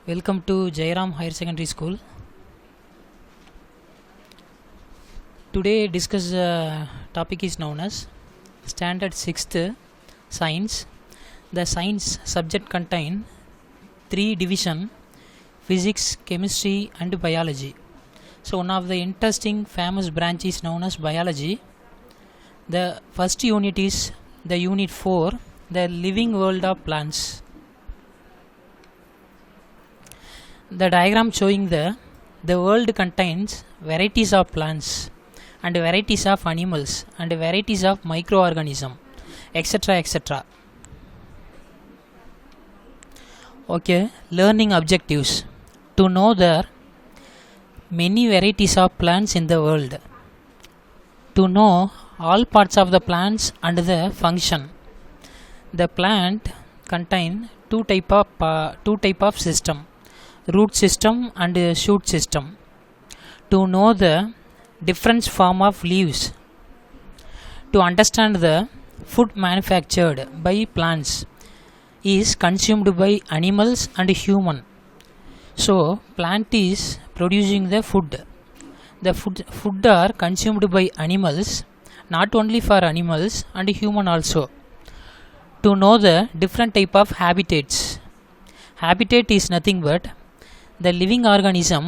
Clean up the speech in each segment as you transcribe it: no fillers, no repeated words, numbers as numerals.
Welcome to Jairam Higher Secondary School. Today discuss topic is known as Standard 6th Science. The science subject contain 3 division: physics, chemistry and biology. So one of the interesting famous branch is known as biology. The first unit is the unit 4, the living world of plants. The diagram showing the world contains varieties of plants and varieties of animals and varieties of microorganisms, etc. etc. Okay, learning objectives: to know there many varieties of plants in the world, to know all parts of the plants and the function. The plant contain two type of system: root system and shoot system. To know the different form of leaves, to understand the food manufactured by plants is consumed by animals and human. So plant is producing the food. The food are consumed by animals, not only for animals and human also. To know the different type of habitats. Habitat is nothing but the living organism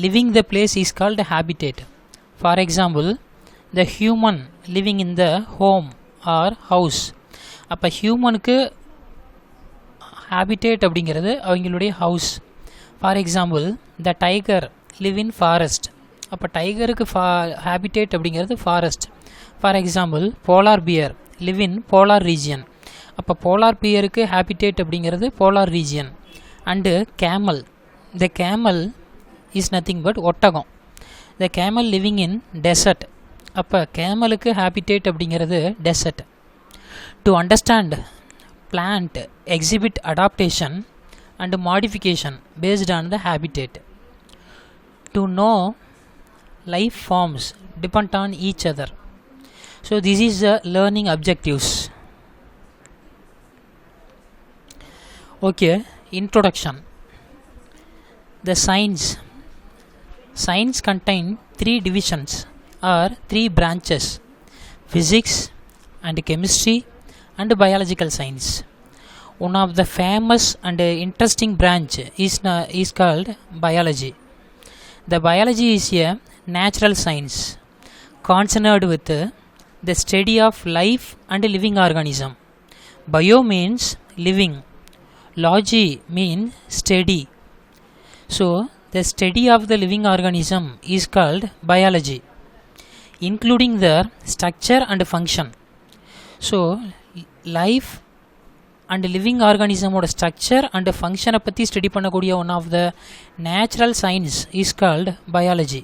living the place is called habitat. For example, the human living in the home or house. அப்போ ஹியூமனுக்கு habitat அப்படிங்கிறது அவங்களுடைய house. For example, the tiger live in forest. அப்போ டைகருக்கு habitat அப்படிங்கிறது forest. For example, polar bear live in polar region. அப்போ polar பியருக்கு habitat அப்படிங்கிறது polar region. And camel, the camel is nothing but ஒட்டகம். the camel living in desert. அப்போ கேமலுக்கு habitat அப்படிங்கிறது desert. to understand plant exhibit adaptation and modification based on the habitat. to know life forms depend on each other. So this is the learning objectives. Okay, introduction. The science contain 3 divisions or 3 branches: physics and chemistry and biological science. One of the famous and interesting branch is called biology. The biology is a natural science concerned with the study of life and living organism. Bio means living, logy means study. So the study of the living organism is called biology, including their structure and function. So life and living organism oda structure and function பத்தி study பண்ணக்கூடிய one of the natural science is called biology.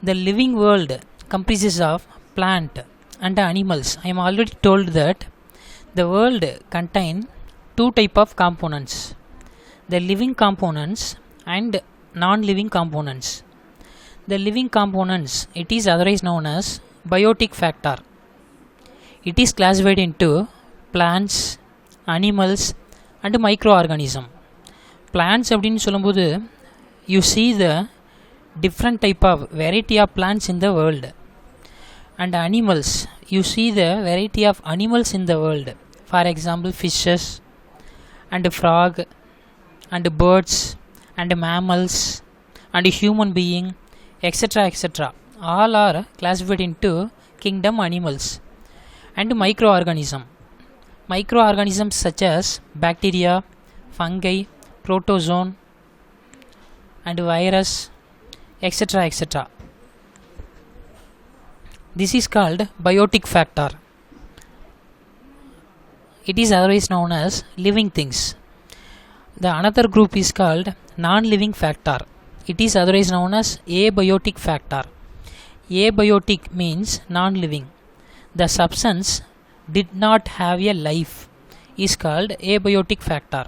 The living world comprises of plant and animals. I am already told that the world contain 2 type of components: the living components and non-living components. The living components, it is otherwise known as biotic factor. It is classified into plants, animals and microorganism. Plants அப்படினு சொல்லும்போது you see the different type of variety of plants in the world. And animals, you see the variety of animals in the world. For example, fishes and frog and birds and mammals and human being, etc. etc. all are classified into kingdom animals. And microorganisms such as bacteria, fungi, protozoan and virus, etc. etc. This is called biotic factor. It is otherwise known as living things. The another group is called non-living factor. It is otherwise known as abiotic factor. Abiotic means non-living. The substance did not have a life is called abiotic factor.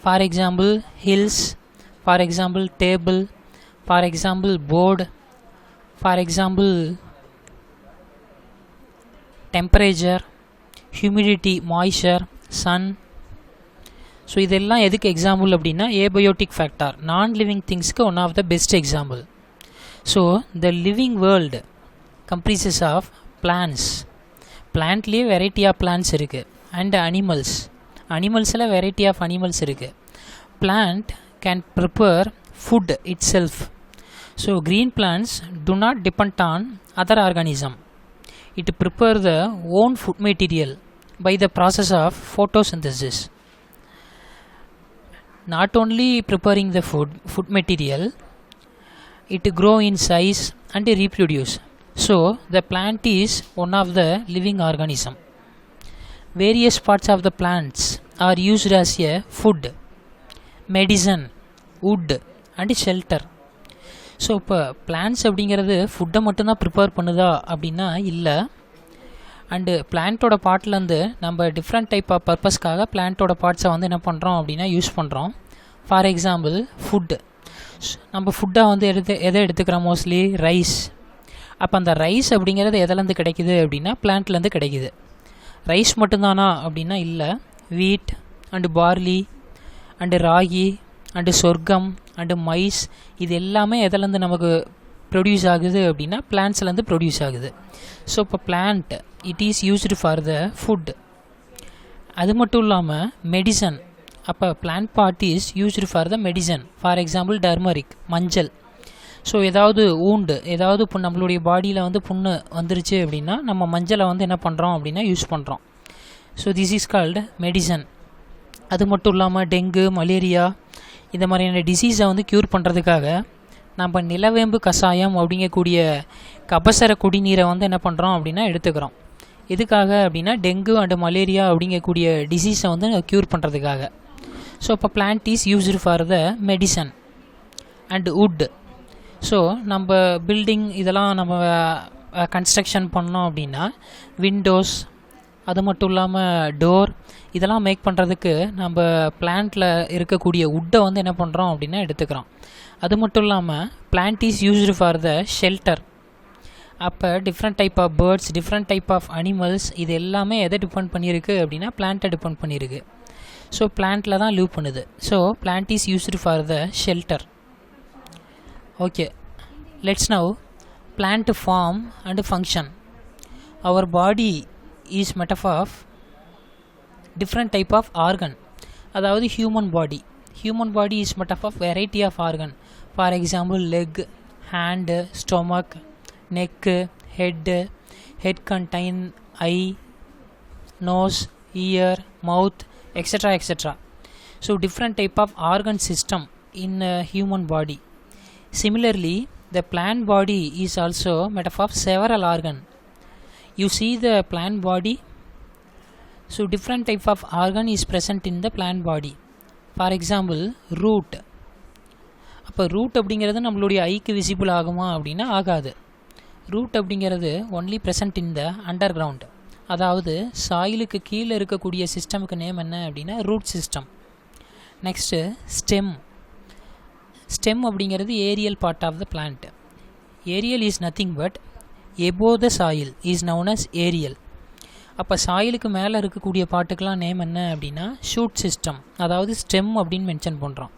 For example, hills, for example, table, for example, board, for example, temperature, humidity, moisture, sun. So இதெல்லாம் எதுக்கு example அப்படின்னா abiotic factor non living திங்ஸ்க்கு one of the best example. So the living world comprises of plants. பிளான்ட்லேயே variety of plants இருக்குது. And அனிமல்ஸில் variety of animals இருக்குது. Plant can prepare food itself. So green plants do not depend on other organism. It prepare the own food material by the process of photosynthesis. Not only preparing the food material, it grow in size and reproduce. So the plant is one of the living organism. Various parts of the plants are used as a food, medicine, wood and shelter. So இப்போ plants அப்படிங்கிறது ஃபுட்டை மட்டும்தான் prepare பண்ணுதா அப்படின்னா இல்லை. And பிளான்ட்டோட பார்ட்லேருந்து நம்ம different type of பர்பஸ்க்காக பிளான்ட்டோட பார்ட்ஸை வந்து என்ன பண்ணுறோம் அப்படின்னா யூஸ் பண்ணுறோம். For example food. நம்ம ஃபுட்டாக வந்து எதை எடுத்துக்கிறோம்? Mostly rice. அப்போ அந்த ரைஸ் அப்படிங்கிறது எதுலேருந்து கிடைக்குது அப்படின்னா பிளான்ட்லேருந்து கிடைக்குது. ரைஸ் மட்டும்தானா அப்படின்னா இல்லை. Wheat and barley and ragi and sorghum and maize இது எல்லாமே எதுலேருந்து நமக்கு ப்ரொடியூஸ் ஆகுது அப்படின்னா பிளான்ட்ஸ்லேருந்து ப்ரொடியூஸ் ஆகுது. ஸோ இப்போ plant it is used for the food. அது மட்டும் இல்லாமல் மெடிசன். அப்போ plant part is used for the medicine. For example turmeric, மஞ்சள். ஸோ ஏதாவது ஏதாவது நம்மளுடைய பாடியில் வந்து புண்ணு வந்துருச்சு அப்படின்னா நம்ம மஞ்சளை வந்து என்ன பண்ணுறோம் அப்படின்னா யூஸ் பண்ணுறோம். So this is called medicine. அது மட்டும் இல்லாமல் டெங்கு, மலேரியா இந்த மாதிரியான டிசீஸை வந்து க்யூர் பண்ணுறதுக்காக நம்ம நிலவேம்பு கஷாயம் அப்படிங்கக்கூடிய கபசர குடிநீரை வந்து என்ன பண்ணுறோம் அப்படின்னா எடுத்துக்கிறோம். எதுக்காக அப்படின்னா டெங்கு அண்டு மலேரியா அப்படிங்கக்கூடிய டிசீஸை வந்து க்யூர் பண்ணுறதுக்காக. ஸோ இப்போ plant is used for the medicine and would. So நம்ம பில்டிங் இதெல்லாம் நம்ம கன்ஸ்ட்ரக்ஷன் பண்ணோம் அப்படின்னா விண்டோஸ் அது மட்டும் இல்லாமல் டோர் இதெல்லாம் மேக் பண்ணுறதுக்கு நம்ம பிளான்ட்டில் இருக்கக்கூடிய வுட்டை வந்து என்ன பண்ணுறோம் அப்படின்னா எடுத்துக்கிறோம். அது மட்டும் இல்லாமல் plant is used for the shelter. அப்போ different type of birds, different type of animals இது எல்லாமே எதை டிபெண்ட் பண்ணியிருக்கு அப்படின்னா பிளான்ட்டை டிபெண்ட் பண்ணியிருக்கு. ஸோ பிளான்ட்டில் தான் லீவ் பண்ணுது. So plant is used for the shelter. Okay, let's now plant form and function. Our body is made up of different type of organ. அதாவது human body is made up of variety of organ. For example leg, hand, stomach, neck, head contain eye, nose, ear, mouth, etc. So different type of organ system in a human body. Similarly the plant body is also made up of several organ. You see the plant body. So different type of organ is present in the plant body. For example root. அப்போ root அப்படிங்கிறது நம்மளுடைய ஐக்கு visible ஆகுமா அப்படின்னா ஆகாது. Root அப்படிங்கிறது only present in the underground. அதாவது சாயிலுக்கு கீழே இருக்கக்கூடிய சிஸ்டமுக்கு நேம் என்ன அப்படின்னா ரூட் சிஸ்டம். நெக்ஸ்ட்டு ஸ்டெம் அப்படிங்கிறது aerial part of the plant. Aerial is nothing but above the soil is known as aerial. அப்போ சாயிலுக்கு மேலே இருக்கக்கூடிய பாட்டுக்கெலாம் நேம் என்ன அப்படின்னா ஷூட் சிஸ்டம், அதாவது ஸ்டெம் அப்படின்னு மென்ஷன் பண்ணுறோம்.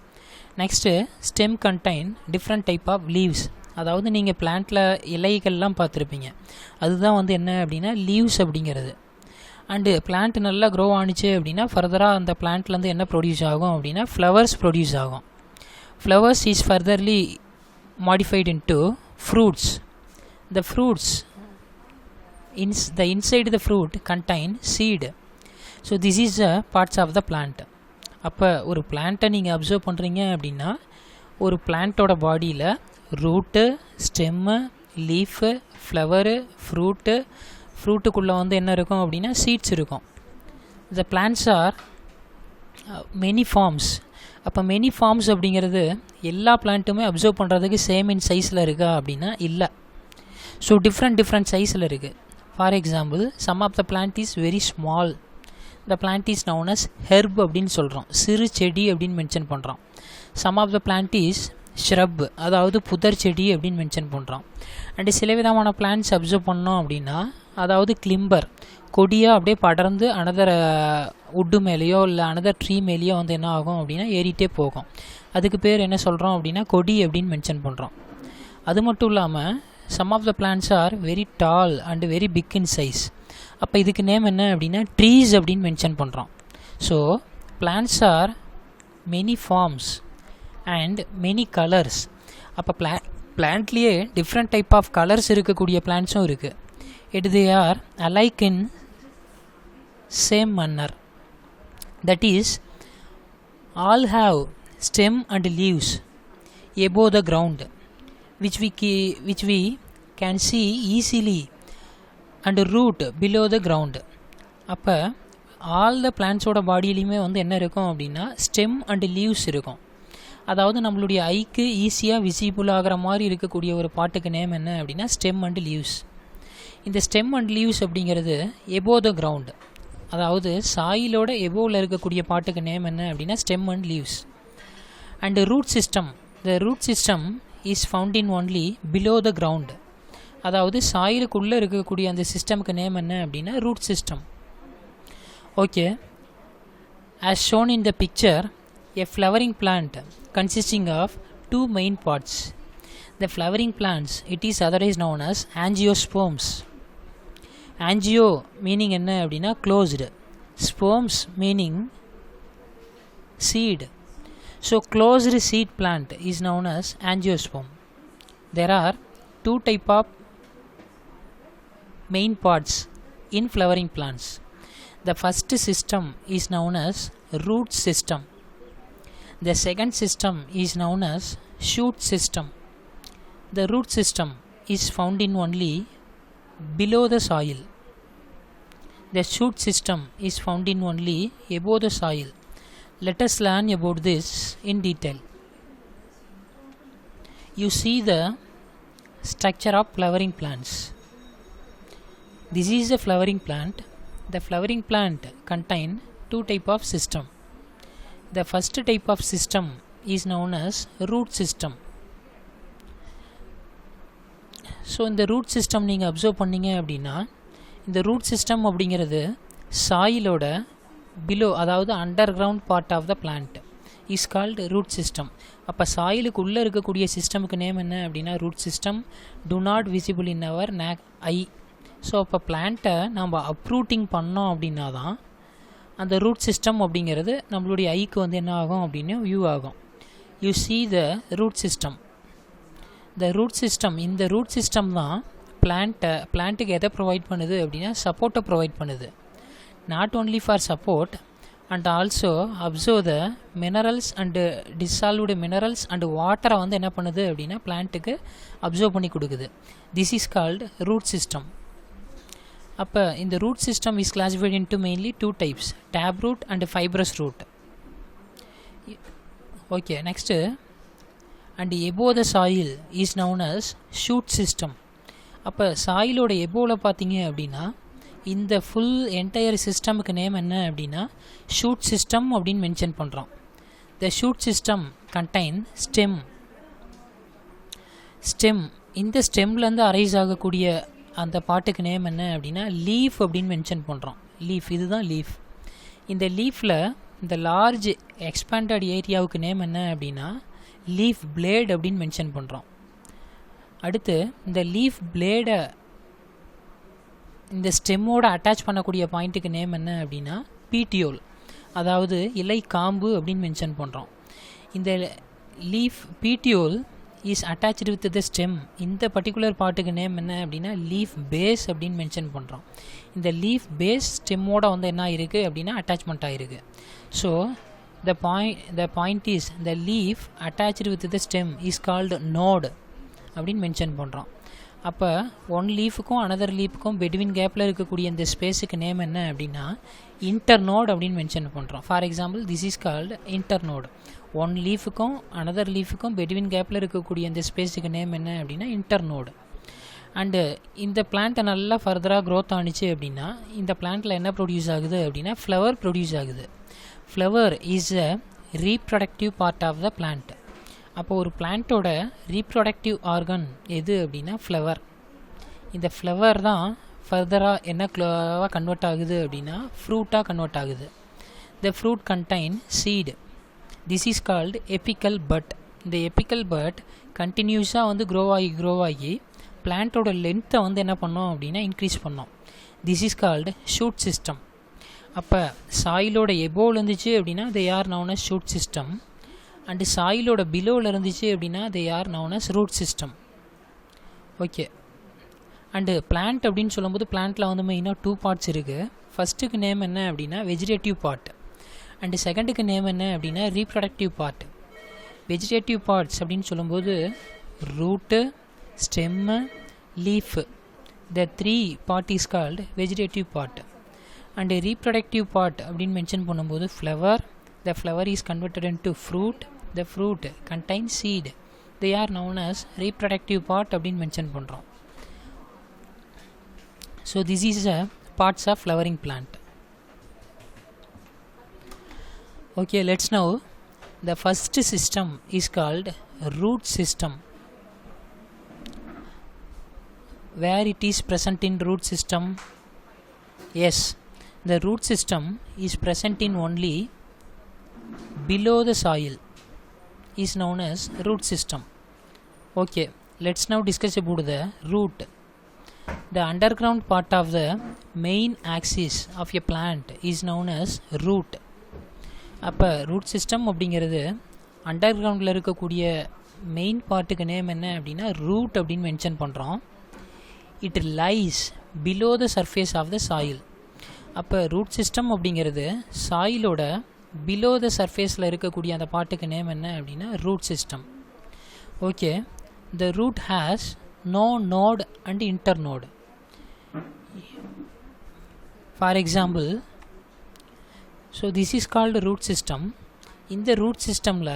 Next stem contain different type of leaves. அதாவது நீங்கள் பிளான்ட்டில் இலைகள்லாம் பார்த்துருப்பீங்க, அதுதான் வந்து என்ன அப்படின்னா லீவ்ஸ் அப்படிங்கிறது. அண்டு பிளான்ட் நல்லா க்ரோ ஆனிச்சு அப்படின்னா ஃபர்தராக அந்த பிளான்ட்லேருந்து என்ன ப்ரொடியூஸ் ஆகும் அப்படின்னா ஃப்ளவர்ஸ் ப்ரொடியூஸ் ஆகும். Flowers is furtherly modified into fruits. The fruits the inside the fruit contain seed. So this is the parts of the plant. அப்போ ஒரு பிளான்ட்டை நீங்கள் அப்சர்வ் பண்ணுறீங்க அப்படின்னா ஒரு பிளான்ட்டோட பாடியில் ரூட்டு, ஸ்டெம்மு, லீஃபு, ஃப்ளவரு, ஃப்ரூட்டுக்குள்ளே வந்து என்ன இருக்கும் அப்படின்னா சீட்ஸ் இருக்கும். The plants are many forms. அப்போ மெனி ஃபார்ம்ஸ் அப்படிங்கிறது எல்லா பிளான்ட்டுமே அப்சர்வ் பண்ணுறதுக்கு சேம் இன் சைஸில் இருக்கா அப்படின்னா இல்லை. ஸோ டிஃப்ரெண்ட் சைஸில் இருக்குது. For example some of the plant is very small. The plant is known as herb அப்படின்னு சொல்கிறோம், சிறு செடி அப்படின்னு மென்ஷன் பண்ணுறோம். Some of the plant is shrub, அதாவது புதர் செடி அப்படின்னு மென்ஷன் பண்ணுறோம். அண்டு சில விதமான பிளான்ட்ஸ் அப்சர்வ் பண்ணோம் அப்படின்னா அதாவது கிளிம்பர், கொடியாக அப்படியே படர்ந்து அனதர் உட்டு மேலேயோ இல்லை அனதர் ட்ரீ மேலேயோ வந்து என்ன ஆகும் அப்படின்னா ஏறிட்டே போகும். அதுக்கு பேர் என்ன சொல்கிறோம் அப்படின்னா கொடி அப்படின்னு மென்ஷன் பண்ணுறோம். அது மட்டும் இல்லாமல் some of the plants are very tall and very big in size. அப்போ இதுக்கு நேம் என்ன அப்படின்னா ட்ரீஸ் அப்படின்னு மென்ஷன் பண்ணுறோம். So plants are many forms and many colours. அப்போ பிளான்ட்லேயே டிஃப்ரெண்ட் டைப் ஆஃப் கலர்ஸ் இருக்கக்கூடிய பிளான்ட்ஸும் இருக்குது. They are alike in same manner. That is all have stem and leaves above the ground which we can see easily and root below the ground. அப்போ all த பிளான்ட்ஸோட பாடியிலையுமே வந்து என்ன இருக்கும் அப்படின்னா stem and leaves இருக்கும். அதாவது நம்மளுடைய ஐக்கு ஈஸியாக விசிபிள் ஆகிற மாதிரி இருக்கக்கூடிய ஒரு பாட்டுக்கு நேம் என்ன அப்படின்னா ஸ்டெம் அண்ட் லீவ்ஸ். இந்த ஸ்டெம் அண்ட் லீவ்ஸ் அப்படிங்கிறது எபோவ் த கிரவுண்ட், அதாவது சாயிலோட எபோவில் இருக்கக்கூடிய பாட்டுக்கு நேம் என்ன அப்படின்னா stem and leaves. And root system, the root system is found in only below the ground. அதாவது சாயிலுக்குள்ளே இருக்கக்கூடிய அந்த சிஸ்டமுக்கு நேம் என்ன அப்படின்னா root system. Okay, as shown in the picture, a flowering plant consisting of two main parts. The flowering plants, it is otherwise known as angiosperms. Angio meaning என்ன அப்படின்னா closed, sperms meaning seed. So closed seed plant is known as angiosperm. There are two type of main parts in flowering plants. The first system is known as root system. The second system is known as shoot system. The root system is found in only below the soil. The shoot system is found in only above the soil. Let us learn about this in detail. You see the structure of flowering plants. This is a flowering plant. The flowering plant contain two type of system. The first type of system is known as root system. So இந்த root system நீங்கள் observe பண்ணிங்க அப்படின்னா இந்த root system அப்படிங்கிறது சாயிலோட below, அதாவது underground part of the plant is called root system. அப்போ சாயிலுக்கு உள்ளே இருக்கக்கூடிய சிஸ்டமுக்கு நேம் என்ன அப்படின்னா root system. Do not visible in our eye. So அப்போ பிளான்ட்டை நம்ம அப்ரூட்டிங் பண்ணோம் அப்படின்னா தான் அந்த ரூட் சிஸ்டம் அப்படிங்கிறது நம்மளுடைய ஐக்கு வந்து என்ன ஆகும் அப்படின்னு வியூ ஆகும். You see the root system. The root system, இந்த ரூட் சிஸ்டம் தான் பிளான்ட்டுக்கு எதை ப்ரொவைட் பண்ணுது அப்படின்னா சப்போர்ட்டை ப்ரொவைட் பண்ணுது. Not only for support and also observe the minerals and dissolved minerals and வாட்டரை வந்து என்ன பண்ணுது அப்படின்னா பிளான்ட்டுக்கு அப்சர்வ் பண்ணி கொடுக்குது. This is called root system. அப்போ இந்த root system is classified into mainly two types, tap root and fibrous root. Okay, next and above the soil is known as shoot system. அப்போ சாயிலோட எபோவில் பார்த்தீங்க அப்படின்னா இந்த ஃபுல் என்டையர் சிஸ்டமுக்கு நேம் என்ன அப்படின்னா shoot system அப்படின்னு மென்ஷன் பண்ணுறோம். The shoot system contain stem. இந்த ஸ்டெம்லேருந்து அரைஸ் ஆகக்கூடிய அந்த பாட்டுக்கு நேம் என்ன அப்படின்னா லீஃப் அப்படின்னு மென்ஷன் பண்ணுறோம். லீஃப், இதுதான் லீஃப். இந்த லீஃபில் இந்த லார்ஜ் எக்ஸ்பேண்டட் ஏரியாவுக்கு நேம் என்ன அப்படின்னா லீஃப் பிளேட் அப்படின்னு மென்ஷன் பண்ணுறோம். அடுத்து இந்த லீஃப் பிளேடை இந்த ஸ்டெம்மோட அட்டாச் பண்ணக்கூடிய பாயிண்ட்டுக்கு நேம் என்ன அப்படின்னா பீட்டியோல், அதாவது இலை காம்பு அப்படின்னு மென்ஷன் பண்ணுறோம். இந்த leaf petiole is attached with the stem. இந்த பர்டிகுலர் பாட்டுக்கு நேம் என்ன அப்படின்னா லீஃப் பேஸ் அப்படின்னு மென்ஷன் பண்ணுறோம். இந்த லீஃப் பேஸ் ஸ்டெம்மோட வந்து என்ன இருக்குது அப்படின்னா அட்டாச்மெண்ட் ஆகிருக்கு. So the point is the leaf attached with the stem is called node அப்படின்னு மென்ஷன் பண்ணுறோம். அப்போ ஒன் லீஃபுக்கும் அனதர் லீஃபுக்கும் பெட்வீன் கேப்பில் இருக்கக்கூடிய இந்த ஸ்பேஸுக்கு நேம் என்ன அப்படின்னா இன்டர்நோட் அப்படின்னு மென்ஷன் பண்ணுறோம். For example this is called internode. One லீஃபுக்கும் அனதர் லீஃபுக்கும் பெட்வீன் கேப்பில் இருக்கக்கூடிய இந்த ஸ்பேஸுக்கு நேம் என்ன அப்படின்னா இன்டர்நோடு. அண்டு இந்த பிளான்ட்டை நல்லா ஃபர்தராக க்ரோத் ஆனிச்சு அப்படின்னா இந்த பிளான்ட்டில் என்ன ப்ரொடியூஸ் ஆகுது அப்படின்னா ஃப்ளவர் ப்ரொடியூஸ் ஆகுது. Flower is a reproductive part of the plant. அப்போது ஒரு பிளான்ட்டோட ரீப்ரொடக்டிவ் ஆர்கன் எது அப்படின்னா ஃப்ளவர். இந்த ஃப்ளவர் தான் ஃபர்தராக என்ன கன்வெர்ட் ஆகுது அப்படின்னா ஃப்ரூட்டாக கன்வெர்ட் ஆகுது. த fruit contain seed. This is called எபிக்கல் but. இந்த எபிக்கல் பட் கண்டினியூஸாக வந்து க்ரோ ஆகி பிளான்ட்டோட லென்த்தை வந்து என்ன பண்ணோம் அப்படின்னா இன்க்ரீஸ் பண்ணோம். This is called shoot system. அப்போ சாயிலோட எபோவில் இருந்துச்சு அப்படின்னா they are known as shoot system. And சாயிலோட பிலோவில் இருந்துச்சு அப்படின்னா they are known as root system. Okay. And plant அப்படின்னு சொல்லும்போது பிளான்ட்டில் வந்து மெயினாக 2 பார்ட்ஸ் இருக்குது. ஃபஸ்ட்டுக்கு நேம் என்ன அப்படின்னா வெஜிடேட்டிவ் பார்ட். அண்டு செகண்டுக்கு நேம் என்ன அப்படின்னா ரீப்ரொடக்டிவ் பார்ட். வெஜிடேட்டிவ் பார்ட்ஸ் அப்படின்னு சொல்லும்போது root, stem, leaf, the 3 part is called vegetative part. And reproductive part அப்படின்னு மென்ஷன் பண்ணும்போது flower, the flower is converted into fruit, the fruit contain seed, they are known as reproductive part அப்படின்னு mention பண்ணுறோம். So this is a parts of flowering plant. Okay, let's now the first system is called root system. Where it is present in root system? Yes, the root system is present in only below the soil, is known as root system. Okay, let's now discuss about the root. The underground part of the main axis of a plant is known as root. அப்போ root system அப்படிங்கிறது under கிரவுண்டில் இருக்கக்கூடிய main பார்ட்டுக்கு name என்ன அப்படின்னா root அப்படின்னு mention பண்ணுறோம். It lies below the surface of the soil. அப்போ root system அப்படிங்கிறது சாயிலோட பிலோ த சர்ஃபேஸில் இருக்கக்கூடிய அந்த பார்ட்டுக்கு நேம் என்ன அப்படின்னா root system. Okay. The root has no node and internode. For example, so this is called root system. இந்த root சிஸ்டமில்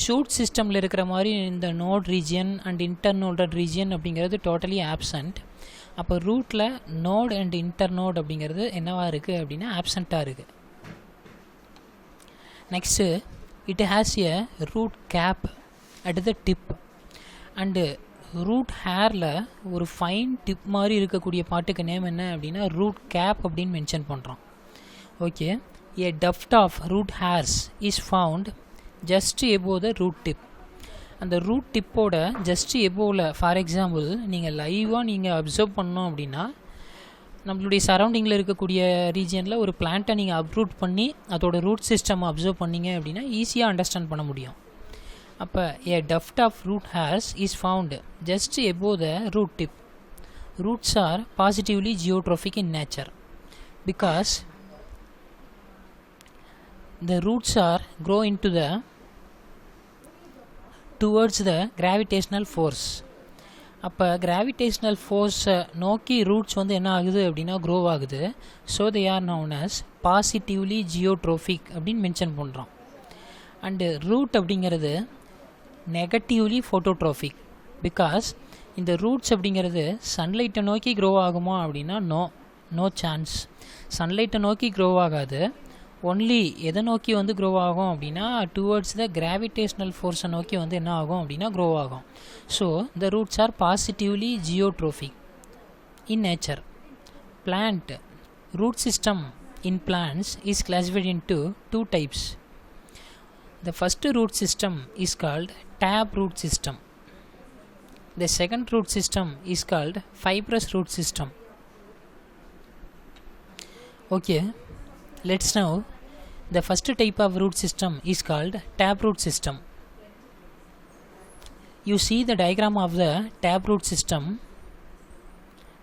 ஷூட் சிஸ்டமில் இருக்கிற மாதிரி இந்த node region and internodal region அப்படிங்கிறது டோட்டலி ஆப்சண்ட். அப்போ ரூட்டில் நோட் அண்ட் இன்டர்நோட் அப்படிங்கிறது என்னவாக இருக்குது அப்படின்னா ஆப்சண்ட்டாக இருக்குது. Next it has a root cap at the tip. And root ஹேரில் ஒரு ஃபைன் டிப் மாதிரி இருக்கக்கூடிய பார்ட்டுக்கு நேம் என்ன அப்படின்னா ரூட் கேப் அப்படின்னு மென்ஷன் பண்ணுறோம். Okay. A tuft of root hairs is found just above the root tip. அந்த ரூட் டிப்போட ஜஸ்ட் எபோவில் ஃபார் எக்ஸாம்பிள் நீங்கள் லைவாக நீங்கள் அப்சர்வ் பண்ணோம் அப்படின்னா நம்மளுடைய சரௌண்டிங்கில் இருக்கக்கூடிய ரீஜியனில் ஒரு பிளான்ட்டை நீங்கள் அப்ரூட் பண்ணி அதோட ரூட் சிஸ்டம் அப்சர்வ் பண்ணிங்க அப்படின்னா ஈஸியாக அண்டர்ஸ்டாண்ட் பண்ண முடியும். அப்போ a tuft of root hairs is found just above the root tip. Roots are positively geotrophic in nature because the roots are grow into the towards the gravitational force. அப்போ gravitational ஃபோர்ஸை நோக்கி roots வந்து என்ன ஆகுது அப்படின்னா grow ஆகுது. So they are known as positively geotropic அப்படின்னு mention பண்ணுறோம். அண்டு ரூட் அப்படிங்கிறது நெகட்டிவ்லி ஃபோட்டோட்ரோஃபிக். பிகாஸ் இந்த ரூட்ஸ் அப்படிங்கிறது சன்லைட்டை நோக்கி க்ரோ ஆகுமா அப்படின்னா நோ சான்ஸ். சன்லைட்டை நோக்கி க்ரோ ஆகாது. ஒன்லி எதை நோக்கி வந்து க்ரோ ஆகும் அப்படின்னா டுவர்ட்ஸ் த கிராவிடேஷ்னல் ஃபோர்ஸை நோக்கி வந்து என்ன ஆகும் அப்படின்னா க்ரோ ஆகும். So the roots are positively geotropic in nature. Plant root system in plants is classified into 2 types. The first root system is called tap root system. The second root system is called fibrous root system. Okay, let's now the first type of root system is called tap root system. You see the diagram of the tap root system.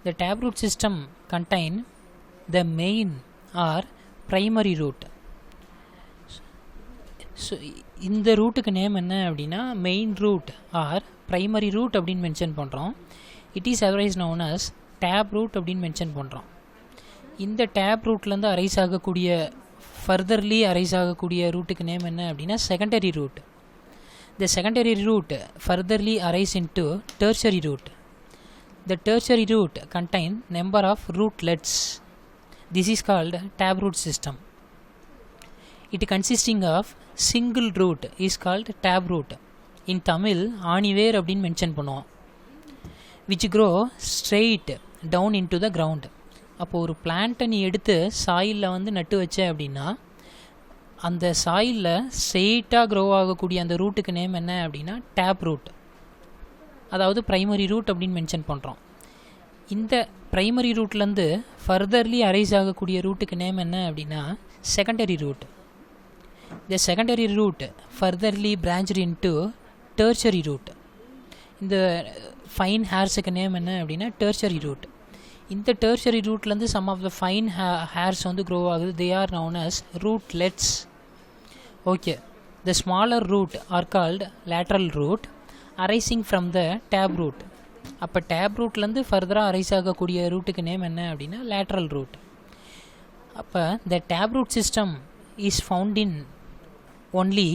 The tap root system contain the main or primary root. So இந்த ரூட்டுக்கு name என்ன அப்படின்னா main root or primary root அப்படின்னு mention பண்ணுறோம். It is otherwise known as tap root அப்படின்னு mention பண்ணுறோம். இந்த tap ரூட்லேருந்து arise ஆகக்கூடிய ஃபர்தர்லி அரைஸ் ஆகக்கூடிய ரூட்டுக்கு நேம் என்ன அப்படின்னா secondary root. The secondary root furtherly arise into tertiary root. The tertiary root contain number of rootlets. This is called tap root system. It consisting of single root is called tap root. In Tamil ஆணிவேர் அப்படின்னு mention பண்ணுவோம். Which grow straight down into the ground. அப்போது ஒரு பிளான்ட்டை நீ எடுத்து சாயிலில் வந்து நட்டு வச்ச அப்படின்னா அந்த சாயிலில் ஸ்ட்ரெயிட்டாக க்ரோ ஆகக்கூடிய அந்த ரூட்டுக்கு நேம் என்ன அப்படின்னா டேப் ரூட், அதாவது ப்ரைமரி ரூட் அப்படின்னு மென்ஷன் பண்ணுறோம். இந்த ப்ரைமரி ரூட்லேருந்து ஃபர்தர்லி அரைஸ் ஆகக்கூடிய ரூட்டுக்கு நேம் என்ன அப்படின்னா secondary root. The secondary root furtherly branched into tertiary root. இந்த ஃபைன் ஹேர்ஸுக்கு நேம் என்ன அப்படின்னா tertiary root. இந்த tertiary rootலேருந்து some of the fine hairs வந்து grow ஆகுது. They are known as rootlets. Okay. The smaller root are called lateral root arising from the tab root. அப்போ tape ரூட்லேருந்து ஃபர்தராக அரைஸ் ஆகக்கூடிய ரூட்டுக்கு நேம் என்ன அப்படின்னா lateral root. அப்போ the tab root system is found in only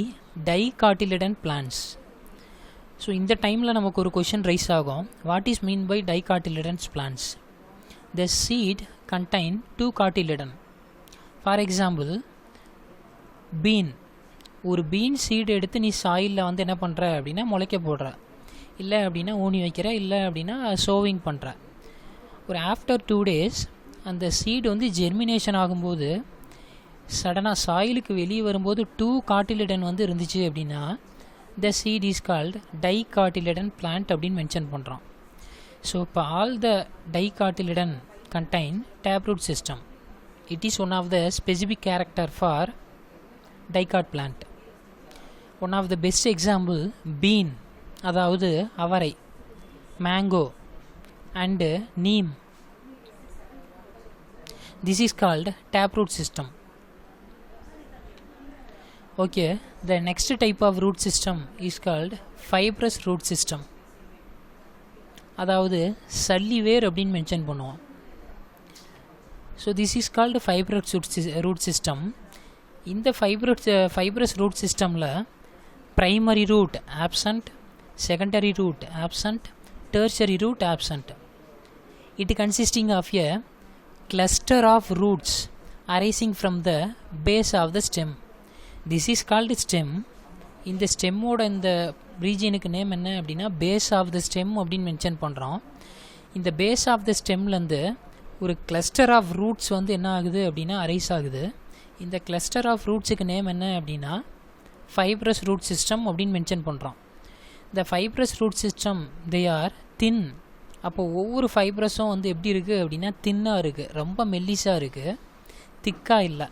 dicotyledon plants. So இந்த டைமில் நமக்கு ஒரு கொஷின் ரைஸ் ஆகும், what is mean by dicotyledon plants? The seed contain 2 cotyledon. For example bean, ஒரு பீன் சீடு எடுத்து நீ சாயிலில் வந்து என்ன பண்ணுற அப்படின்னா முளைக்க போடுற, இல்லை அப்படின்னா ஊனி வைக்கிற, இல்லை அப்படின்னா சோவிங் பண்ணுற. ஒரு ஆஃப்டர் 2 days அந்த சீடு வந்து ஜெர்மினேஷன் ஆகும்போது சடனாக சாயிலுக்கு வெளியே வரும்போது 2 cotyledon வந்து இருந்துச்சு அப்படின்னா the seed is called dicotyledon plant அப்படின்னு மென்ஷன் பண்ணுறோம். ஸோ இப்போ all the dicotyledon contain taproot system. It is one of the specific character for dicot plant. One of the best example bean, அதாவது அவரை, mango and neem. This is called taproot system. Okay, the next type of root system is called fibrous root system. அதாவது சல்லி வேர் அப்படின்னு mention பண்ணுவோம். So this is called fibrous root system. இந்த fibrous root சிஸ்டமில் primary root absent, secondary root absent, tertiary root absent. It consisting of a cluster of roots arising from the base of the stem. This is called stem. இந்த ஸ்டெம்மோட இந்த ரீஜியனுக்கு name என்ன அப்படின்னா base of the stem அப்படின்னு mention பண்ணுறோம். இந்த base of த ஸ்டெம்லேருந்து ஒரு கிளஸ்டர் ஆஃப் ரூட்ஸ் வந்து என்ன ஆகுது அப்படின்னா அரைஸ் ஆகுது. இந்த கிளஸ்டர் ஆஃப் ரூட்ஸுக்கு நேம் என்ன அப்படின்னா ஃபைப்ரஸ் ரூட் சிஸ்டம் அப்படின்னு மென்ஷன் பண்ணுறோம். இந்த fibrous root system they are thin. அப்போது ஒவ்வொரு ஃபைப்ரஸும் வந்து எப்படி இருக்குது அப்படின்னா தின்னாக இருக்குது, ரொம்ப மெல்லிஸாக இருக்குது, திக்காக இல்லை.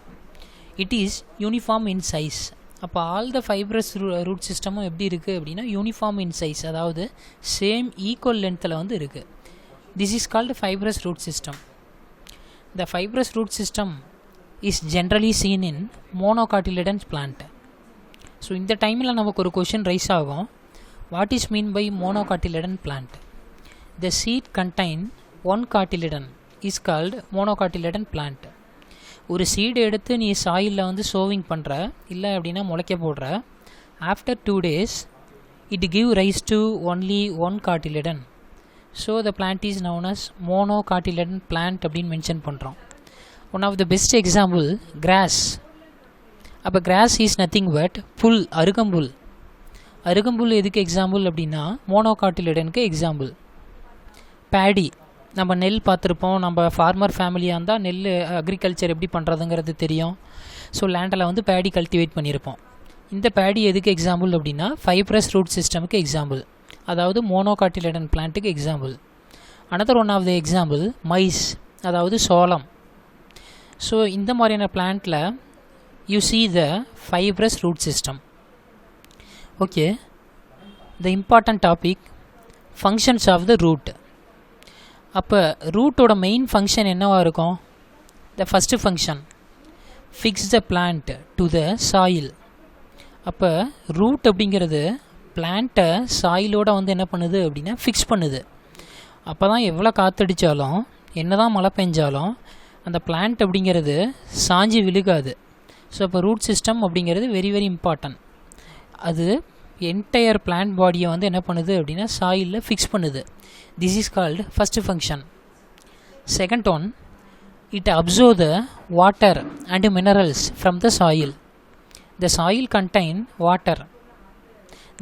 It is uniform in size. அப்போ ஆல் த ஃபைப்ரஸ் ரூட் சிஸ்டமும் எப்படி இருக்குது அப்படின்னா யூனிஃபார்ம் இன் சைஸ், அதாவது சேம் ஈக்குவல் லென்த்தில் வந்து இருக்குது. This is called fibrous root system. The fibrous root system is generally seen in monocotyledon plant. So இந்த டைமில் நமக்கு ஒரு கொஷின் ரைஸ் ஆகும், what is mean by monocotyledon plant? The seed contain 1 cotyledon is called monocotyledon plant. ஒரு seed எடுத்து நீ சாயிலில் வந்து showing பண்ணுற, இல்லை அப்படின்னா முளைக்க போடுற. After 2 days it give rise to only 1 cotyledon. So the plant is known as monocotyledon plant அப்படின்னு மென்ஷன் பண்ணுறோம். One of the best example grass. அப்போ கிராஸ் இஸ் நத்திங் பட் புல், அருகம்புல். அருகம்புல் எதுக்கு எக்ஸாம்பிள் அப்படின்னா மோனோகாட்டிலிடனுக்கு எக்ஸாம்பிள். பேடி, நம்ம நெல் பார்த்துருப்போம். நம்ம ஃபார்மர் ஃபேமிலியாக இருந்தால் நெல் அக்ரிகல்ச்சர் எப்படி பண்ணுறதுங்கிறது தெரியும். ஸோ லேண்டில் வந்து பேடி கல்டிவேட் பண்ணியிருப்போம். இந்த பேடி எதுக்கு எக்ஸாம்பிள் அப்படின்னா ஃபைப்ரஸ் ரூட் சிஸ்டமுக்கு எக்ஸாம்பிள், அதாவது மோனோகாட்டிலிடன் பிளான்ட்டுக்கு example. Another one of the example maize, அதாவது சோளம். ஸோ இந்த மாதிரியான பிளான்ட்டில் you see the fibrous root system. Okay, the important topic, functions of the root. அப்போ ரூட்டோட மெயின் ஃபங்க்ஷன் என்னவாக இருக்கும்? The first function fix the plant to the soil. அப்போ root அப்படிங்கிறது பிளான்ட்டை சாயிலோட வந்து என்ன பண்ணுது அப்படின்னா ஃபிக்ஸ் பண்ணுது. அப்போ தான் எவ்வளோ காற்றடித்தாலும் என்ன தான் மழை பெஞ்சாலும் அந்த பிளான்ட் அப்படிங்கிறது சாஞ்சி விழுகாது. ஸோ இப்போ ரூட் சிஸ்டம் அப்படிங்கிறது வெரி வெரி இம்பார்ட்டன்ட். அது என்டையர் பிளான்ட் பாடியை வந்து என்ன பண்ணுது அப்படின்னா சாயிலில் ஃபிக்ஸ் பண்ணுது. This is called first function. Second one, it observe the water and minerals from the soil. The soil contain water.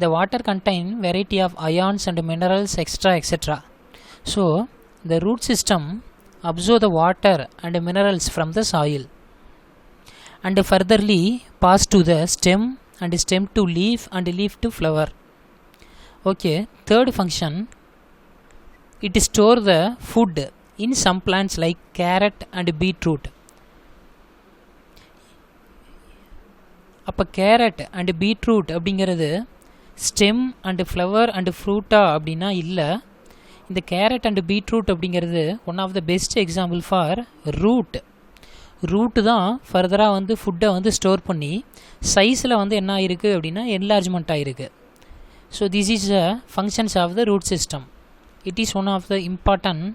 The water contain variety of ions and minerals extra etc. So the root system absorb the water and minerals from the soil and furtherly pass to the stem and stem to leaf and leaf to flower. Okay, third function, it store the food in some plants like carrot and beetroot. அப்போ carrot and beetroot அப்படிங்கிறது stem and flower and ஃப்ரூட்டா அப்படின்னா இல்லை. இந்த carrot and beetroot அப்படிங்கிறது one of the best example for root தான் ஃபர்தராக வந்து ஃபுட்டை வந்து ஸ்டோர் பண்ணி சைஸில் வந்து என்ன ஆகிருக்கு அப்படின்னா என்லார்ஜ்மெண்ட் ஆகிருக்கு. So this is a functions of the root system. It is one of the important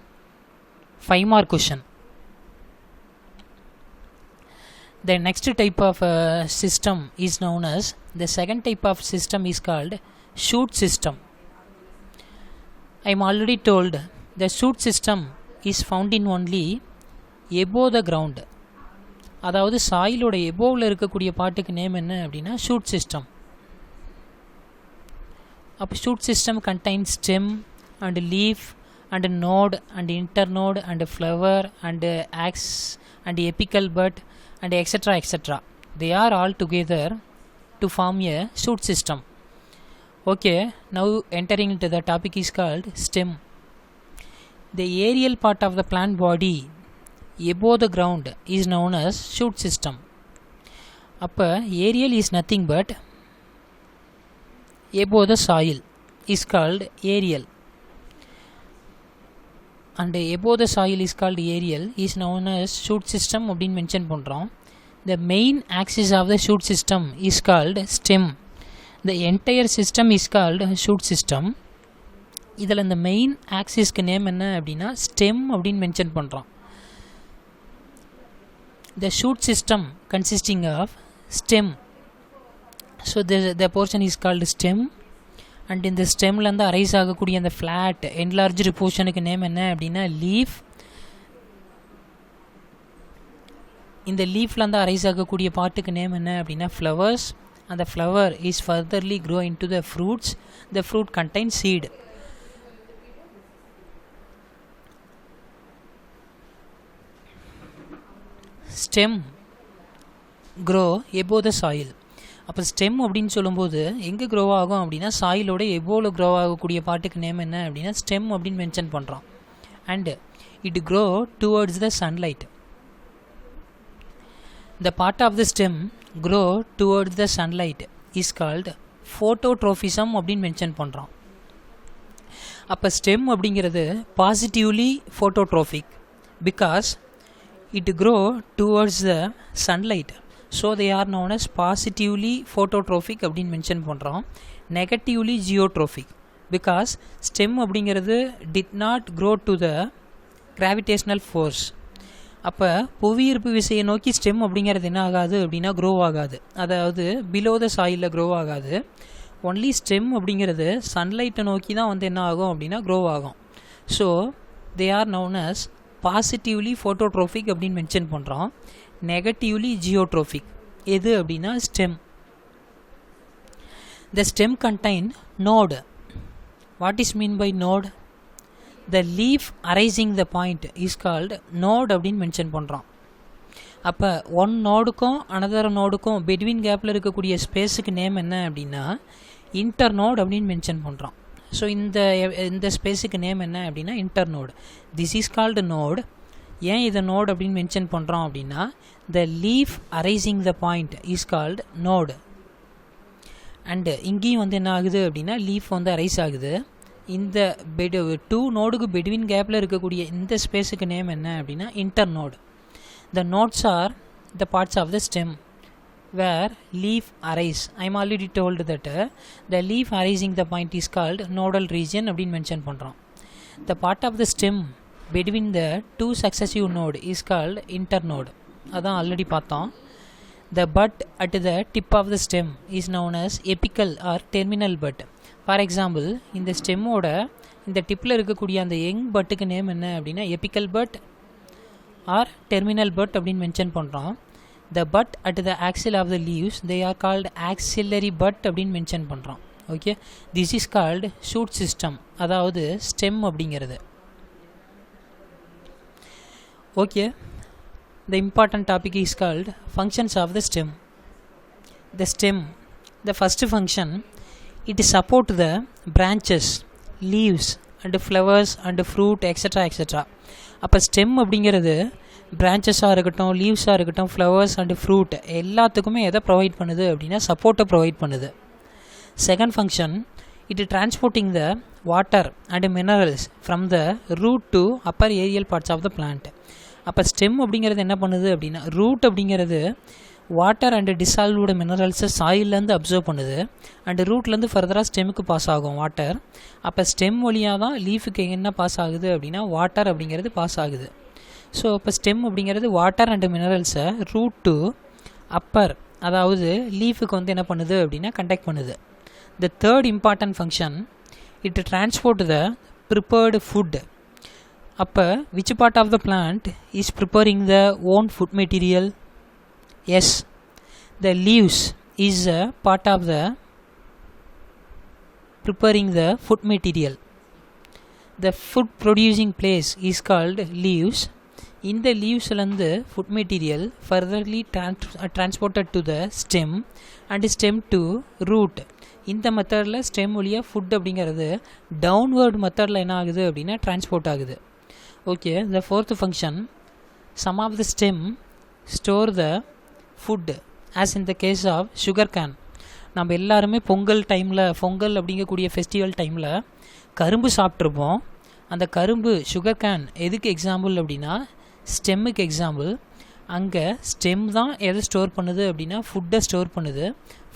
5 mark question. The next type of system is known as, the second type of system is called shoot system. I am already told the shoot system is found in only above the ground. அதாவது சாயிலோட எபோவில் இருக்கக்கூடிய பாட்டுக்கு name என்ன அப்படின்னா shoot system. அப்போ shoot system contains stem and leaf and node and internode and flower and axe and apical bud and etc. They are all together to form a shoot system. Okay, now entering into the topic is called stem. The aerial part of the plant body above the ground is known as shoot system. Appa aerial is nothing but above the soil is called aerial, and above the soil is called aerial, is known as shoot system அப்படின் mention பண்ணுறோம். The main axis of the shoot system is called stem. The entire system is called shoot system. இதில் இந்த main ஆக்சிஸ்க்கு name என்ன அப்படின்னா stem அப்படின்னு mention பண்ணுறோம். The shoot system consisting of stem. So the portion is called stem. And இந்த ஸ்டெம்லேருந்து arise ஆகக்கூடிய அந்த flat enlarged போர்ஷனுக்கு name என்ன அப்படின்னா லீஃப். இந்த லீஃப்லேருந்து அரைஸ் ஆகக்கூடிய பார்ட்டுக்கு நேம் என்ன அப்படின்னா ஃப்ளவர்ஸ். அந்த flower is furtherly grow in to the fruits. The fruit contain seed. Stem grow above the soil. அப்போ ஸ்டெம் அப்படின்னு சொல்லும்போது எங்கே க்ரோ ஆகும் அப்படின்னா சாயிலோட எபோவில் க்ரோ ஆகக்கூடிய பாட்டுக்கு நேம் என்ன அப்படின்னா ஸ்டெம் அப்படின்னு மென்ஷன் பண்ணுறோம். And it grow towards the sunlight. The part of the stem grow towards the sunlight is called phototropism அப்படின்னு மென்ஷன் பண்ணுறோம். அப்போ ஸ்டெம் அப்படிங்கிறது positively phototropic because it grow towards the sunlight. So they are known as positively phototropic அப்படின்னு mention பண்ணுறோம். Negatively geotropic because stem அப்படிங்கிறது did not grow to the gravitational force. அப்போ புவியீர்ப்பு விசையை நோக்கி ஸ்டெம் அப்படிங்கிறது என்ன ஆகாது அப்படின்னா க்ரோ ஆகாது. அதாவது பிலோ த சாயிலில் க்ரோ ஆகாது. ஒன்லி ஸ்டெம் அப்படிங்கிறது சன்லைட்டை நோக்கி தான் வந்து என்ன ஆகும் அப்படின்னா க்ரோ ஆகும். So they are known as positively phototropic அப்படின்னு மென்ஷன் பண்ணுறோம். நெகட்டிவ்லி ஜியோட்ரோஃபிக் எது அப்படின்னா stem. The stem contain node. What is mean by node? The leaf arising the point is called node அப்படின்னு மென்ஷன் பண்ணுறோம். அப்போ ஒன் நோடுக்கும் another நோடுக்கும் between கேப்பில் இருக்கக்கூடிய ஸ்பேஸுக்கு நேம் என்ன அப்படின்னா இன்டர் நோட் அப்படின்னு மென்ஷன் பண்ணுறோம். ஸோ இந்த ஸ்பேஸுக்கு நேம் என்ன அப்படின்னா inter node. This is called node. ஏன் இதை நோட் அப்படின்னு மென்ஷன் பண்ணுறோம் அப்படின்னா த leaf arising the point is called node. And இங்கேயும் வந்து என்ன ஆகுது அப்படின்னா லீஃப் வந்து அரைஸ் ஆகுது. இந்த டூ நோடுக்கு பிட்வீன் கேப்பில் இருக்கக்கூடிய இந்த ஸ்பேஸுக்கு நேம் என்ன அப்படின்னா inter node. The nodes are the parts of the stem where leaf arise. I am already told that the leaf arising the point is called nodal region அப்படின்னு மென்ஷன் பண்ணுறோம். The part of the stem between the two successive node is called internode. அதான் already பார்த்தோம். The bud at the tip of the stem is known as apical or terminal bud. For example, இந்த ஸ்டெம்மோட இந்த டிப்பில் இருக்கக்கூடிய அந்த young பட்டுக்கு name என்ன அப்படின்னா apical bud or terminal bud அப்படின்னு மென்ஷன் பண்ணுறோம். The bud at the axil of the leaves, they are called axillary bud அப்படின்னு மென்ஷன் பண்ணுறோம். Okay, this is called shoot system, அதாவது ஸ்டெம் அப்படிங்கிறது. Okay, the important topic is called functions of the stem. The stem, the first function, it support the branches, leaves and flowers and fruit etc etc. அப்போ stem அப்படிங்கிறது பிரான்ச்சஸாக இருக்கட்டும், லீவ்ஸாக இருக்கட்டும், flowers and fruit எல்லாத்துக்குமே எதை provide பண்ணுது அப்படின்னா சப்போர்ட்டை provide பண்ணுது. Second function, it transporting the water and minerals from the root to upper aerial parts of the plant. அப்போ ஸ்டெம் அப்படிங்கிறது என்ன பண்ணுது அப்படின்னா, ரூட் அப்படிங்கிறது வாட்டர் அண்டு டிசால்வ்டு மினரல்ஸை சாயிலேருந்து அப்சர்வ் பண்ணுது அண்டு ரூட்லேருந்து ஃபர்தராக ஸ்டெம்முக்கு பாஸ் ஆகும் வாட்டர். அப்போ ஸ்டெம் வழியாக தான் லீஃபுக்கு என்ன பாஸ் ஆகுது அப்படின்னா வாட்டர் அப்படிங்கிறது பாஸ் ஆகுது. ஸோ இப்போ ஸ்டெம் அப்படிங்கிறது வாட்டர் அண்டு மினரல்ஸை ரூட் டு அப்பர் அதாவது லீஃபுக்கு வந்து என்ன பண்ணுது அப்படின்னா கண்டக்ட் பண்ணுது. The third important function, it transport the prepared food. அப்போ which part of the plant is preparing the own food material? Yes, the leaves is a part of the preparing the food material. The food producing place is called leaves. In the leaves lande food material furtherly transported to the stem and stem to root. இந்த மெத்தடில் stem வழியாக food அப்படிங்கிறது downward மெத்தடில் என்ன ஆகுது அப்படின்னா transport ஆகுது. Okay, the fourth function, some of the stem store the food as in the case of sugar cane. நம்ம எல்லாருமே பொங்கல் அப்படிங்கக்கூடிய ஃபெஸ்டிவல் டைமில் கரும்பு சாப்பிட்ருப்போம். அந்த கரும்பு சுகர் கேன் எதுக்கு எக்ஸாம்பிள் அப்படின்னா ஸ்டெம்முக்கு எக்ஸாம்பிள். அங்கே ஸ்டெம் தான் எதை ஸ்டோர் பண்ணுது அப்படின்னா ஃபுட்டை ஸ்டோர் பண்ணுது.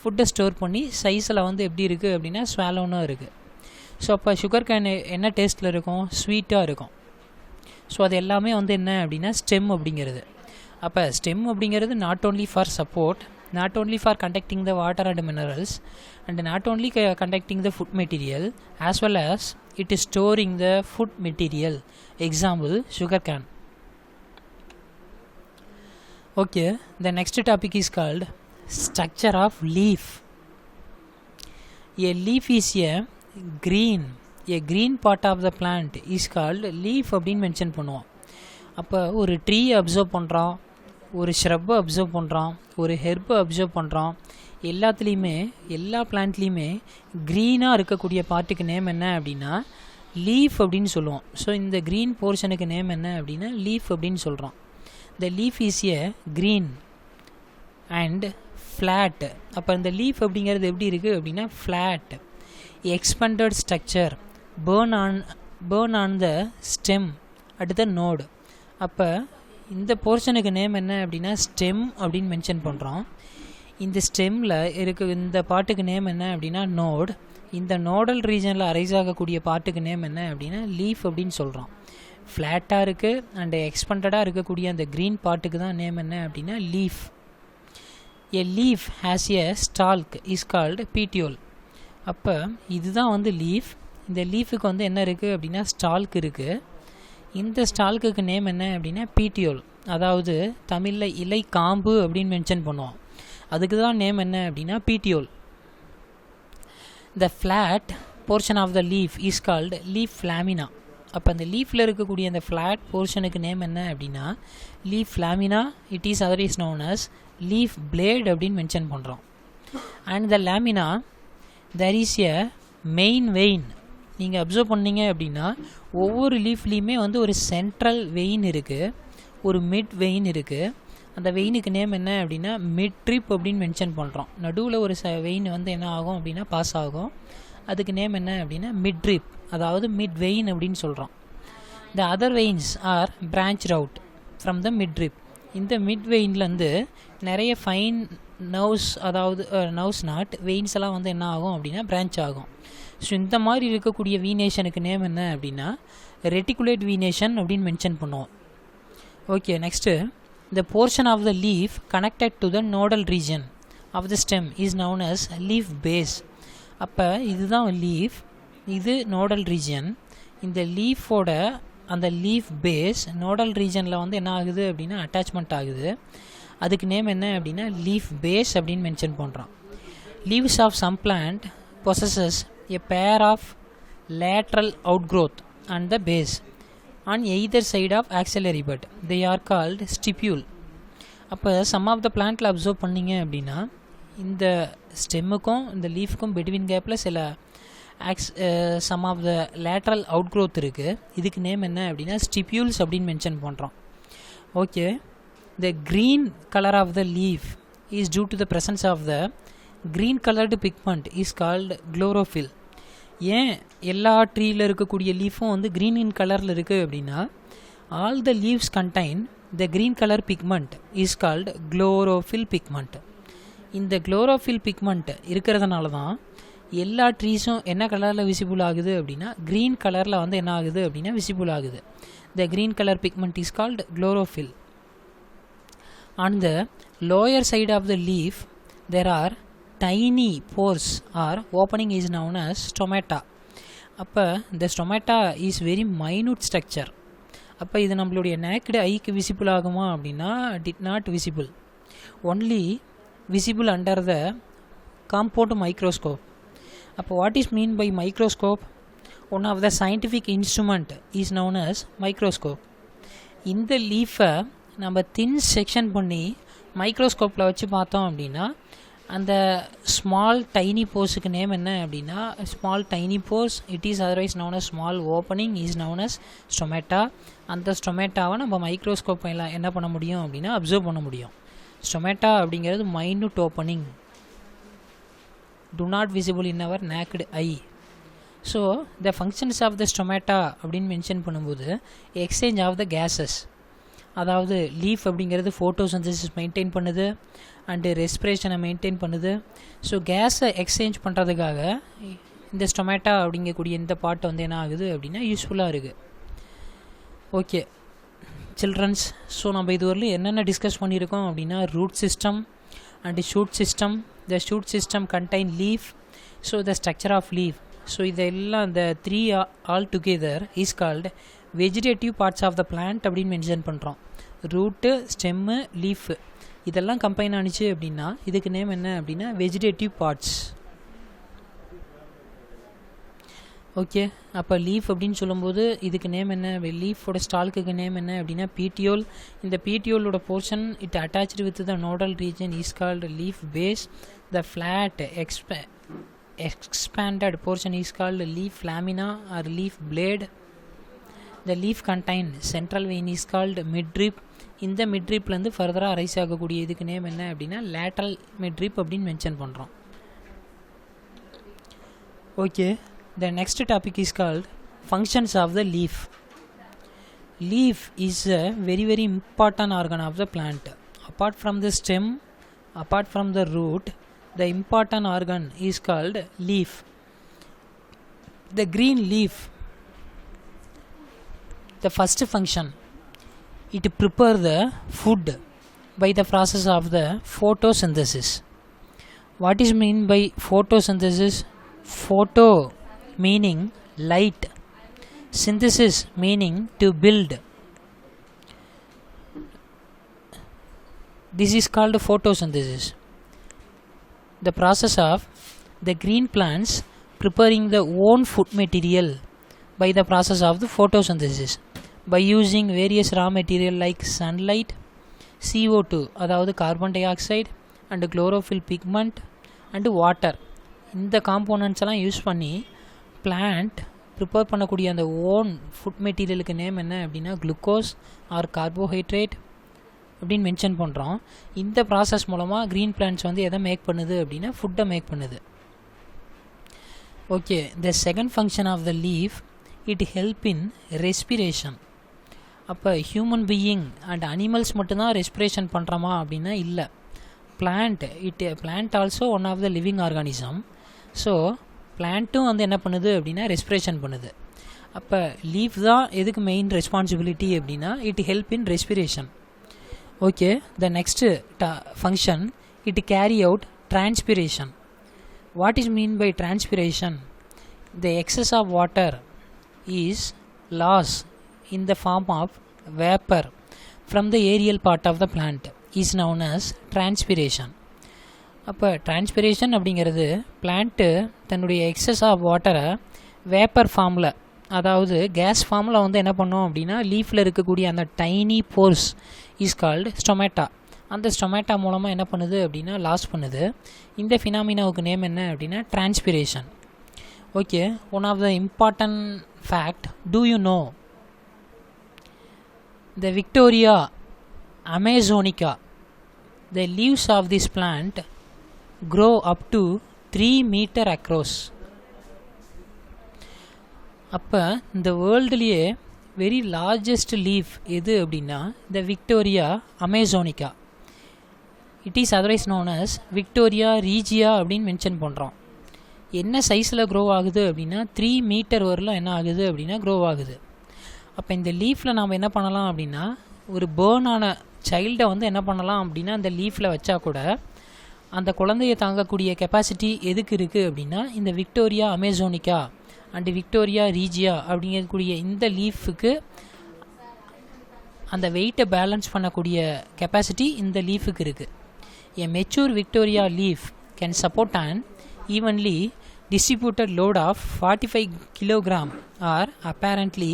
ஃபுட்டை ஸ்டோர் பண்ணி சைஸில் வந்து எப்படி இருக்குது அப்படின்னா ஸ்வாலோனாக இருக்குது. ஸோ அப்போ சுகர் கேன் என்ன டேஸ்ட்டில் இருக்கும்? ஸ்வீட்டாக இருக்கும். ஸோ அது எல்லாமே வந்து என்ன அப்படின்னா ஸ்டெம் அப்படிங்கிறது. அப்போ ஸ்டெம் அப்படிங்கிறது not only for support, not only for conducting the water and minerals and not only conducting the food material as well as it is storing the food material. Example sugar cane. Okay, the next topic is called structure of leaf. A leaf is a green part of the plant is called leaf அப்படின்னு mention பண்ணுவோம். அப்போ ஒரு ட்ரீயை observe பண்ணுறோம், ஒரு ஷ்ரப்பை observe பண்ணுறோம், ஒரு ஹெர்பை observe பண்ணுறோம். எல்லாத்துலேயுமே எல்லா பிளான்ட்லேயுமே க்ரீனாக இருக்கக்கூடிய பார்ட்டுக்கு நேம் என்ன அப்படின்னா லீஃப் அப்படின்னு சொல்லுவோம். ஸோ இந்த க்ரீன் போர்ஷனுக்கு நேம் என்ன அப்படின்னா லீஃப் அப்படின்னு சொல்கிறோம். The leaf is a green and flat. அப்போ இந்த லீஃப் அப்படிங்கிறது எப்படி இருக்குது அப்படின்னா flat, expanded structure, borne on the stem at the node. அப்போ இந்த போர்ஷனுக்கு நேம் என்ன அப்படின்னா ஸ்டெம் அப்படின்னு மென்ஷன் பண்ணுறோம். இந்த ஸ்டெம்மில் இந்த பாட்டுக்கு நேம் என்ன அப்படின்னா நோட். இந்த நோடல் ரீஜனில் அரைஸ் ஆகக்கூடிய பாட்டுக்கு நேம் என்ன அப்படின்னா லீஃப் அப்படின்னு சொல்கிறோம். ஃப்ளாட்டாக இருக்குது அண்ட் எக்ஸ்பெண்டடாக இருக்கக்கூடிய அந்த க்ரீன் பாட்டுக்கு தான் நேம் என்ன அப்படின்னா leaf. A leaf has a stalk is called petiole. அப்போ இதுதான் வந்து லீஃப். இந்த லீஃபுக்கு வந்து என்ன இருக்குது அப்படின்னா ஸ்டால்க் இருக்குது. இந்த ஸ்டால்க்கு நேம் என்ன அப்படின்னா பீட்டியோல், அதாவது தமிழில் இலை காம்பு அப்படின்னு மென்ஷன் பண்ணுவோம். அதுக்கு தான் நேம் என்ன அப்படின்னா petiole. The flat portion of the leaf is called leaf lamina. அப்போ அந்த லீஃபில் இருக்கக்கூடிய அந்த ஃப்ளாட் போர்ஷனுக்கு நேம் என்ன அப்படின்னா leaf lamina. It is otherwise known as leaf blade அப்படின்னு மென்ஷன் பண்ணுறோம். And the lamina there is a main vein. நீங்கள் observe பண்ணிங்க அப்படின்னா ஒவ்வொரு லீஃப்லேயுமே வந்து ஒரு சென்ட்ரல் வெயின் இருக்குது, ஒரு மிட் வெயின் இருக்குது. அந்த வெயினுக்கு நேம் என்ன அப்படின்னா மிட் ட்ரிப் அப்படின்னு மென்ஷன் பண்ணுறோம். நடுவில் ஒரு வெயின் வந்து என்ன ஆகும் அப்படின்னா பாஸ் ஆகும். அதுக்கு நேம் என்ன அப்படின்னா மிட் ட்ரிப், அதாவது மிட் வெயின் அப்படின்னு சொல்கிறோம். The other veins are branched out from the mid rib. இந்த மிட் வெயின்லேருந்து நிறைய ஃபைன் நர்வ்ஸ், அதாவது நர்வ்ஸ் நாட் வெயின்ஸ் எல்லாம் வந்து என்ன ஆகும் அப்படின்னா பிரான்ச் ஆகும். ஸோ இந்த மாதிரி இருக்கக்கூடிய வீனேஷனுக்கு நேம் என்ன அப்படின்னா ரெட்டிகுலேட் வீனேஷன் அப்படின்னு மென்ஷன் பண்ணுவோம். Okay, next the portion of the leaf connected to the nodal region of the stem is known as leaf base. அப்போ இதுதான் லீஃப், இது நோடல் ரீஜன். இந்த லீஃபோட அந்த லீஃப் பேஸ் நோடல் ரீஜனில் வந்து என்ன ஆகுது அப்படின்னா அட்டாச்மெண்ட் ஆகுது. அதுக்கு நேம் என்ன அப்படின்னா லீஃப் பேஸ் அப்படின்னு மென்ஷன் பண்ணுறோம். Leaves of some plant possesses a pair of lateral outgrowth and the base. on either side of axillary bud. They are called stipule. அப்போ சம் ஆஃப் த பிளான்ட்டில் observe பண்ணிங்க அப்படின்னா இந்த ஸ்டெம்முக்கும் இந்த லீஃப்க்கும் பிட்வீன் கேப்பில் சில some of the lateral out growth இருக்குது. இதுக்கு நேம் என்ன அப்படின்னா ஸ்டிப்யூல்ஸ் அப்படின்னு மென்ஷன் பண்ணுறோம். Okay, the green colour of the leaf is due to the presence of the green coloured pigment is called chlorophyll. ஏன் எல்லா ட்ரீயில் இருக்கக்கூடிய லீஃபும் வந்து க்ரீன் இன் கலரில் இருக்குது அப்படின்னா all the leaves contain the green colour pigment is called chlorophyll pigment. இந்த chlorophyll pigment இருக்கிறதுனால தான் எல்லா ட்ரீஸும் என்ன கலரில் விசிபிள் ஆகுது அப்படின்னா க்ரீன் கலரில் வந்து என்ன ஆகுது அப்படின்னா விசிபிள் ஆகுது. The green colour pigment is called chlorophyll. On the lower side of the leaf there are tiny pores or opening is known as stomata. அப்போ இந்த stomata is very minute structure. அப்போ இது நம்மளுடைய நேக்கடு ஐக்கு visible ஆகுமா அப்படின்னா did not visible, only visible under the compound microscope. அப்போ what is mean by microscope? One of the scientific instrument is known as microscope. இந்த லீஃபை நம்ம தின் செக்ஷன் பண்ணி மைக்ரோஸ்கோப்பில் வச்சு பார்த்தோம் அப்படின்னா அந்த ஸ்மால் டைனி போர்ஸுக்கு நேம் என்ன அப்படின்னா small tiny pores, it is otherwise known as small opening is known as stomata. அந்த ஸ்டொமேட்டாவை நம்ம மைக்ரோஸ்கோப் எல்லாம் என்ன பண்ண முடியும் அப்படின்னா அப்சர்வ் பண்ண முடியும். ஸ்டொமேட்டா அப்படிங்கிறது minute opening, do not visible in our naked eye. So the functions of the stomata அப்படின்னு மென்ஷன் பண்ணும்போது எக்ஸ்சேஞ்ச் ஆஃப் த கேஸஸ், அதாவது லீஃப் அப்படிங்கிறது ஃபோட்டோசிந்தசிஸ் மெயின்டைன் பண்ணுது அண்டு ரெஸ்பிரேஷனை மெயின்டைன் பண்ணுது. ஸோ கேஸை எக்ஸ்சேஞ்ச் பண்ணுறதுக்காக இந்த ஸ்டொமேட்டா அப்படிங்கக்கூடிய இந்த பார்ட் வந்து என்ன ஆகுது அப்படின்னா யூஸ்ஃபுல்லாக இருக்குது. ஓகே சில்ட்ரன்ஸ், ஸோ நம்ம இதுவரையிலும் என்னென்ன டிஸ்கஸ் பண்ணியிருக்கோம் அப்படின்னா root system and shoot system. The shoot system contain leaf, so the structure of leaf. So இதெல்லாம் the three all together is called vegetative parts of the plant அப்படின்னு mention பண்ணுறோம். Route, stem, leaf இதெல்லாம் combine ஆனிச்சு அப்படின்னா இதுக்கு name என்ன அப்படின்னா vegetative parts. Okay, அப்போ லீஃப் அப்படின்னு சொல்லும்போது இதுக்கு நேம் என்ன, லீஃபோட ஸ்டால்க்கு நேம் என்ன அப்படின்னா பீட்டியோல். இந்த பீட்டியோலோட portion it attached with the nodal region is called leaf base. The flat expanded portion is called leaf lamina or leaf blade. The leaf contain central vein is called midrib. இந்த மிட்ரிப்லேருந்து ஃபர்தராக rice ஆகக்கூடிய இதுக்கு name என்ன அப்படின்னா lateral midrib அப்படின்னு mention பண்ணுறோம். Okay, the next topic is called functions of the leaf. Leaf is a very very important organ of the plant. Apart from the stem, apart from the root, the important organ is called leaf. The green leaf, the first function, it prepare the food by the process of the photosynthesis. What is mean by photosynthesis? Photo meaning light, synthesis meaning to build. This is called photosynthesis. The process of the green plants preparing the own food material by the process of the photosynthesis by using various raw material like sunlight, CO2 அதாவது carbon di oxide and chlorophyll pigment and water. இந்த components எல்லாம் use பண்ணி plant prepare பண்ணக்கூடிய அந்த own food மெட்டீரியலுக்கு name என்ன அப்படின்னா glucose R carbohydrate அப்படின்னு mention பண்ணுறோம். இந்த ப்ராசஸ் மூலமாக க்ரீன் பிளான்ட்ஸ் வந்து எதை மேக் பண்ணுது அப்படின்னா ஃபுட்டை மேக் பண்ணுது. Okay, the second function of the leaf, it help in respiration. அப்போ ஹியூமன் பீயிங் அண்ட் அனிமல்ஸ் மட்டும்தான் ரெஸ்பிரேஷன் பண்ணுறோமா அப்படின்னா இல்லை. Plant also one of the living organism. So பிளான்ட்டும் வந்து என்ன பண்ணுது அப்படின்னா ரெஸ்பிரேஷன் பண்ணுது. அப்போ லீஃப் தான் எதுக்கு மெயின் ரெஸ்பான்சிபிலிட்டி அப்படின்னா it help in respiration. Okay, the next function, it carry out transpiration. What is mean by transpiration? The excess of water is lost in the form of vapor from the aerial part of the plant is known as transpiration. அப்போ transpiration அப்படிங்கிறது plant தன்னுடைய excess of வாட்டரை vapour ஃபார்மில், அதாவது case ஃபார்மில் வந்து என்ன பண்ணோம் அப்படின்னா லீஃபில் இருக்கக்கூடிய அந்த tiny force is called stomata. அந்த ஸ்டொமேட்டா மூலமாக என்ன பண்ணுது அப்படின்னா லாஸ் பண்ணுது. இந்த ஃபினாமினாவுக்கு நேம் என்ன அப்படின்னா transpiration. Okay, one of the important fact, do you know the Victoria Amazonica, the leaves of this plant grow up to 3 meter across. அப்போ இந்த வேர்ல்டுலேயே வெரி லார்ஜஸ்ட் லீஃப் எது அப்படின்னா the Victoria Amazonica. It is otherwise known as Victoria regia அப்படின்னு mention பண்ணுறோம். என்ன சைஸில் grow ஆகுது அப்படின்னா 3 மீட்டர் வரலாம் என்ன ஆகுது அப்படின்னா க்ரோ ஆகுது. அப்போ இந்த லீஃபில் நாம் என்ன பண்ணலாம் அப்படின்னா ஒரு பேர்ன் ஆன சைல்டை வந்து என்ன பண்ணலாம் அப்படின்னா அந்த லீஃபில் வச்சா கூட அந்த குழந்தையை தாங்கக்கூடிய கெப்பாசிட்டி எதுக்கு இருக்குது அப்படின்னா இந்த விக்டோரியா அமேசோனிக்கா அண்டு விக்டோரியா ரீஜியா அப்படிங்கக்கூடிய இந்த லீஃபுக்கு அந்த வெயிட்டை பேலன்ஸ் பண்ணக்கூடிய கெப்பாசிட்டி இந்த லீஃபுக்கு இருக்குது. A mature Victoria leaf can support an evenly distributed load of 45 kg or apparently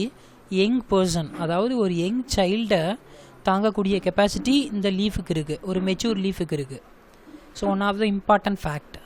young person. அதாவது ஒரு யங் சைல்டை தாங்கக்கூடிய கெப்பாசிட்டி இந்த லீஃபுக்கு இருக்குது, ஒரு மெச்சூர் லீஃபுக்கு இருக்குது. So one of the important fact.